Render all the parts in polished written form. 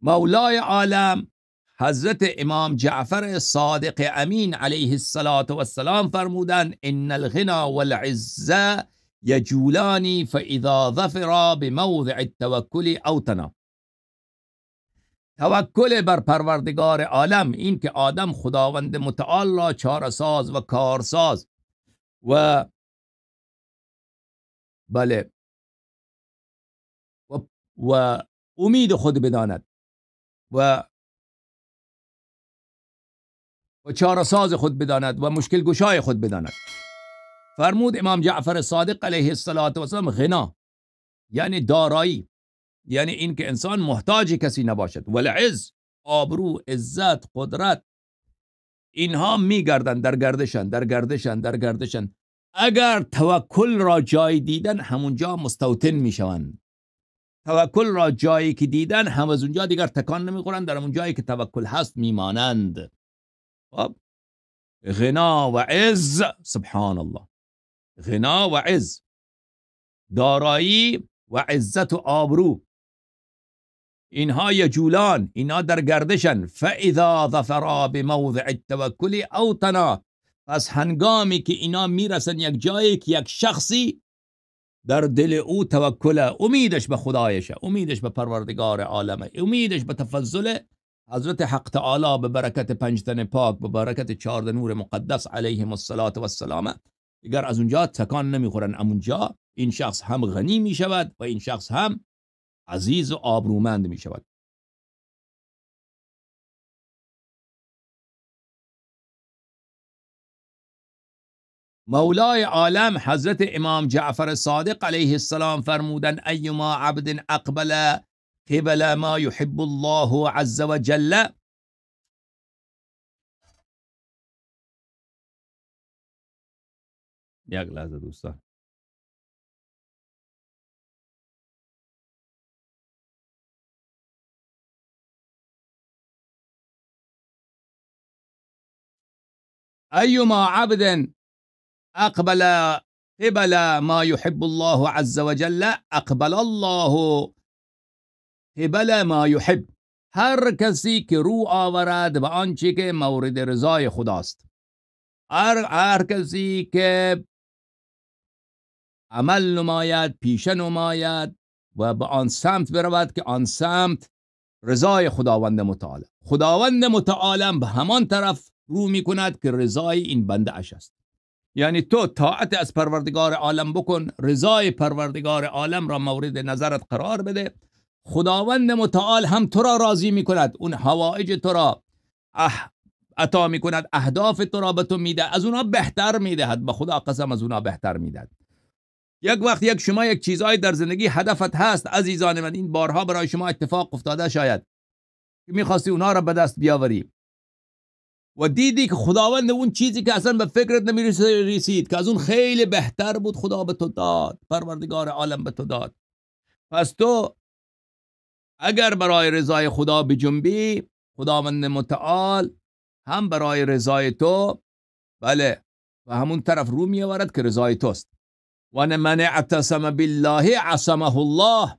مولای عالم حضرت امام جعفر صادق امین علیه السلام فرمودند ان الغنى والعزه یجولانی فاذا ظفرا بموضع التوکل اوطنا. توکل بر پروردگار عالم، این که آدم خداوند متعال را چاره‌ساز و کارساز و بله و امید خود بداند و چاره‌ساز خود بداند و مشکل گشای خود بداند. فرمود امام جعفر صادق علیه السلام غنا یعنی دارایی، یعنی این که انسان محتاج کسی نباشد. والعز، آبرو، عزت، قدرت، اینها میگردن در گردشن. اگر توکل را جای دیدن همونجا مستوطن میشوند. توکل را جایی که دیدن هم از اونجا دیگر تکان نمیخورند، در همون جایی که توکل هست میمانند. خب غنا و عز، سبحان الله، غنا و عز، دارایی و عزت و آبرو، اینها یجولان، اینها در گردشن. فاذا ظفرا بموضع التوکل اوطنا، پس هنگامی که اینا میرسن یک جایی که یک شخصی در دل او توکل، امیدش به خدایشه، امیدش به پروردگار عالمه، امیدش به تفضل حضرت حق تعالی، به برکت 5 تن پاک، به برکت 4 نور مقدس علیهم السلام، دیگر از اونجا تکان نمیخورن. اونجا این شخص هم غنی میشود و این شخص هم عزیز و آبرومند میشود. مولای عالم حضرت امام جعفر صادق علیه السلام فرمودن ایما عبد اقبل قبل ما يحب الله عز وجل. یک لحظه دوستان. ایما عبد اقبل قبل ما يحب الله عز وجل اقبل الله قبل ما يحب. هر کسی که رو آورد به آنچه که مورد رضای خداست، هر کسی که عمل نماید، پیشه نماید و به آن سمت برود که آن سمت رضای خداوند متعال، خداوند متعال به همان طرف رو می کند که رضای این بنده اش است. یعنی تو طاعت از پروردگار عالم بکن، رضای پروردگار عالم را مورد نظرت قرار بده، خداوند متعال هم تو را راضی می کند، اون حوائج تو را عطا می کند، اهداف تو را به تو میده، از اونا بهتر میدهد، به خدا قسم از اونا بهتر میدهد. یک وقت شما یک چیزایی در زندگی هدفت هست عزیزان من، این بارها برای شما اتفاق افتاده شاید که میخواستی اونا را به دست بیاوری و دیدی که خداوند اون چیزی که اصلا به فکرت نمیرسید که از اون خیلی بهتر بود خدا به تو داد، پروردگار عالم به تو داد. پس تو اگر برای رضای خدا بجنبی، خداوند متعال هم برای رضای تو بله و همون طرف رو میآورد که رضای توست. و من اعتصم بالله عصمه الله.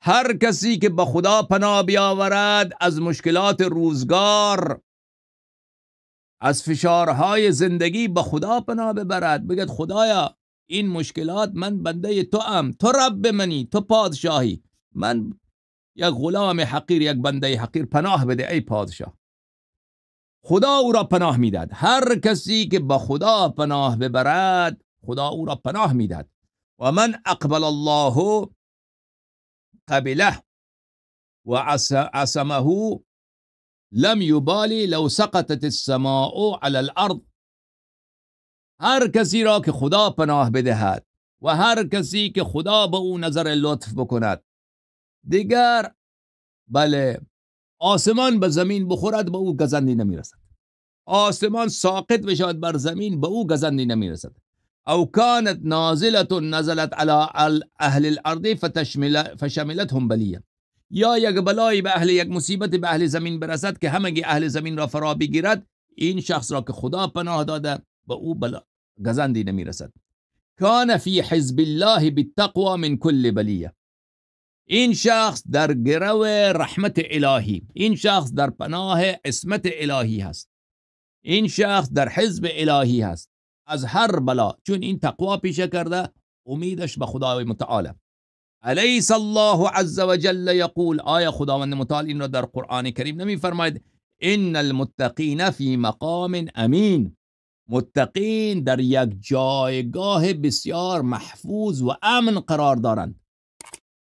هر کسی که به خدا پناه بیاورد از مشکلات روزگار، از فشارهای زندگی به خدا پناه ببرد، بگد خدایا این مشکلات من بنده تو ام، تو رب منی، تو پادشاهی، من یک غلام حقیر، یک بنده حقیر، پناه بده ای پادشاه. خدا او را پناه میداد. هر کسی که به خدا پناه ببرد خدا او را پناه میداد. و من اقبل الله قبله و عصمه لم یبالی لو سقطت السماء على الارض. هر کسی را که خدا پناه بدهد و هر کسی که خدا به او نظر لطف بکند، دیگر بله آسمان به زمین بخورد به او گزندی نمیرسد، آسمان ساقط بشود بر زمین به او گزندی نمیرسد. او کانت نازلة نزلت على اهل الارض فشملتهم بلیه. یا یک بلایی به اهل، یک مصیبت به اهل زمین برسد که همگی اهل زمین را فرا بگیرد، این شخص را که خدا پناه داده به او بلا گزندی نمیرسد. کان فی حزب الله بالتقوى من کل بلیه. این شخص در گرو رحمت الهی، این شخص در پناه عصمت الهی هست، این شخص در حزب الهی هست از هر بلا، چون این تقوا پیشه کرده، امیدش به خدای متعال. الیس الله عز وجل یقول، آیا خداوند متعال این را در قرآن کریم نمی فرماید ان المتقین فی مقام امین، متقین در یک جایگاه بسیار محفوظ و امن قرار دارند.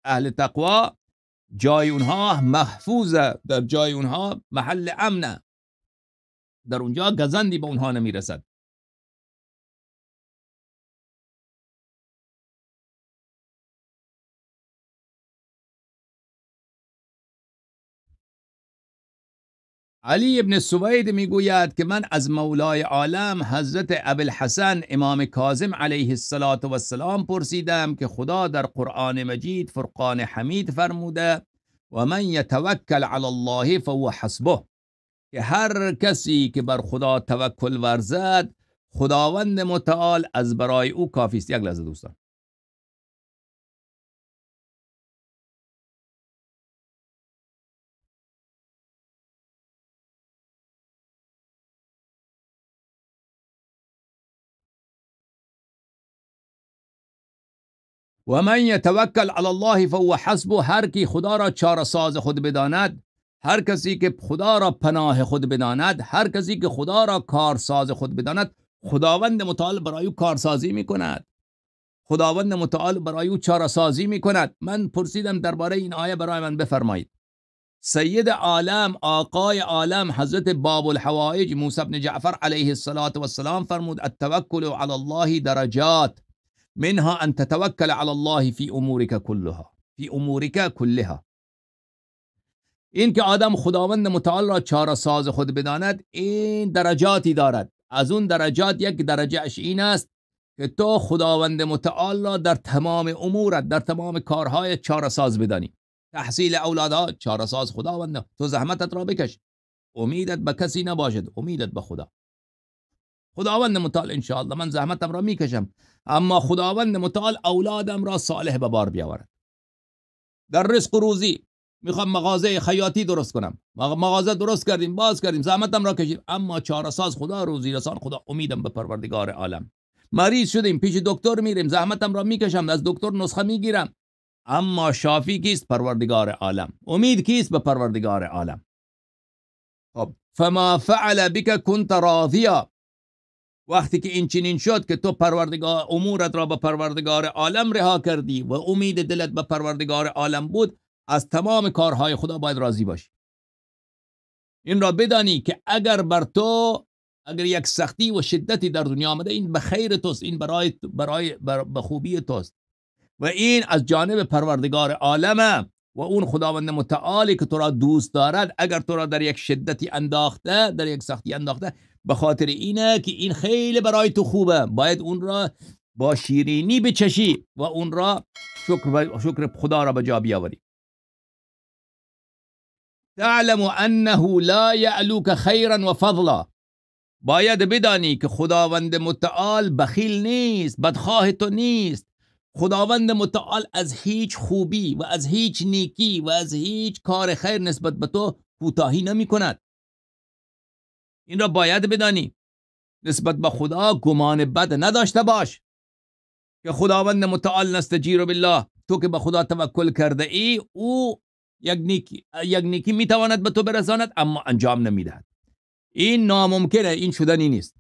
اهل تقوا جای اونها محفوظه، در جای اونها محل امنه، در اونجا گزندی به اونها نمیرسد. علی ابن سوید میگوید که من از مولای عالم حضرت ابوالحسن امام کاظم علیه السلام پرسیدم که خدا در قرآن مجید فرقان حمید فرموده و من یتوکل علی الله فهو حسبه، که هر کسی که بر خدا توکل ورزد خداوند متعال از برای او کافی است. یک لحظه دوستان. و من یتوکل علی الله فهو حسبه، هر کی خدا را چاره ساز خود بداند، هر کسی که خدا را پناه خود بداند، هر کسی که خدا را کارساز خود بداند، خداوند متعال برای او کارسازی میکند، خداوند متعال برای او چاره سازی میکند. من پرسیدم درباره این آیه برای من بفرمایید. سید عالم، آقای عالم، حضرت باب الحوائج موسی بن جعفر علیه السلام فرمود التوکل علی الله درجات، منها ان تتوکل علی الله فی امورک کلها. این که آدم خداوند متعال را چاره ساز خود بداند، این درجاتی دارد. از اون درجات یک درجه اش این است که تو خداوند متعال را در تمام امورت، در تمام کارهای چاره ساز بدانی. تحصیل اولادها چاره ساز خداوند، تو زحمتت را بکش، امیدت به کسی نباشد، امیدت به خدا. خداوند متعال انشاءالله من زحمتم را میکشم، اما خداوند متعال اولادم را صالح به بار بیاورد. در رزق و روزی میخوام مغازه خیاطی درست کنم، مغازه درست کردیم، باز کردیم، زحمتم را کشید، اما چاره ساز خدا، روزی رسان خدا، امیدم به پروردگار عالم. مریض شدیم، پیش دکتر میریم، زحمتم را میکشم، از دکتر نسخه میگیرم، اما شافی کیست؟ پروردگار عالم. امید کیست؟ به پروردگار عالم. خب فما فعل بک کنت راضیا، وقتی که این چنین شد که تو پروردگار امورت را به پروردگار عالم رها کردی و امید دلت به پروردگار عالم بود، از تمام کارهای خدا باید راضی باشی. این را بدانی که اگر بر تو اگر یک سختی و شدتی در دنیا آمده، این به خیر توست، این برای به خوبی توست و این از جانب پروردگار عالمه و اون خداوند متعالی که تو را دوست دارد، اگر تو را در یک شدتی انداخته، در یک سختی انداخته، به خاطر اینه که این خیلی برای تو خوبه، باید اون را با شیرینی بچشی و اون را شکر خدا را به جا بیاوری. تعلم انه لا یعلوک خیرا و فضلا، باید بدانی که خداوند متعال بخیل نیست، بدخواه تو نیست. خداوند متعال از هیچ خوبی و از هیچ نیکی و از هیچ کار خیر نسبت به تو کوتاهی نمی کند. این را باید بدانی. نسبت به خدا گمان بد نداشته باش که خداوند متعال نستجیر بالله، تو که به خدا توکل کرده ای، او یک نیکی میتواند به تو برساند اما انجام نمیدهد. این ناممکنه، این شدنی نیست.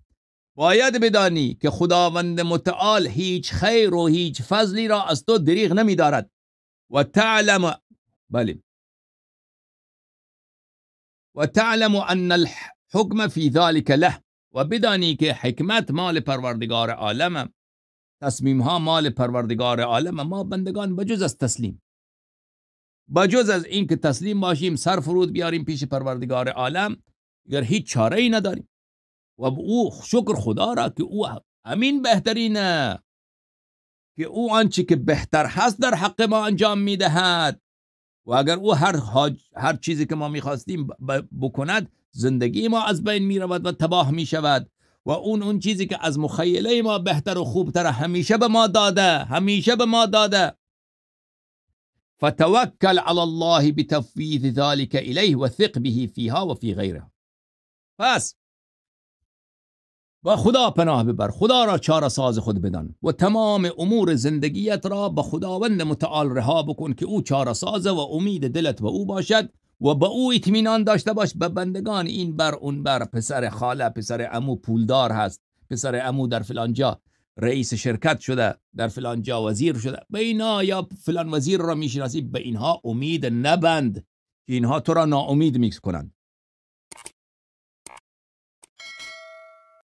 باید بدانی که خداوند متعال هیچ خیر و هیچ فضلی را از تو دریغ نمی دارد. و تعلم ان الحکم فی ذلک له، و بدانی که حکمت مال پروردگار عالم، تصمیم ها مال پروردگار عالم. ما بندگان بجز از تسلیم، بجز از این که تسلیم باشیم، سر فرود بیاریم پیش پروردگار عالم، اگر هیچ چاره ای نداریم و او شکر خدا را که او امین بهترینه، که او آنچه که بهتر هست در حق ما انجام میدهد و اگر او هر چیزی که ما میخواستیم بکند، زندگی ما از بین میرود و تباه میشود و اون چیزی که از مخیله ما بهتر و خوبتر همیشه به ما داده، فتوکل علی الله بتفویض ذلك الیه و ثق به فیها و فی غیرها. پس با خدا پناه ببر، خدا را چاره ساز خود بدان و تمام امور زندگیت را به خداوند متعال رها بکن که او چاره ساز و امید دلت به او باشد و به او اطمینان داشته باش. به بندگان این بر اون بر، پسر خاله، پسر عمو پولدار هست، پسر عمو در فلان جا رئیس شرکت شده، در فلان جا وزیر شده، به اینا یا فلان وزیر را میشناسی، به اینها امید نبند که اینها تو را ناامید میکنند.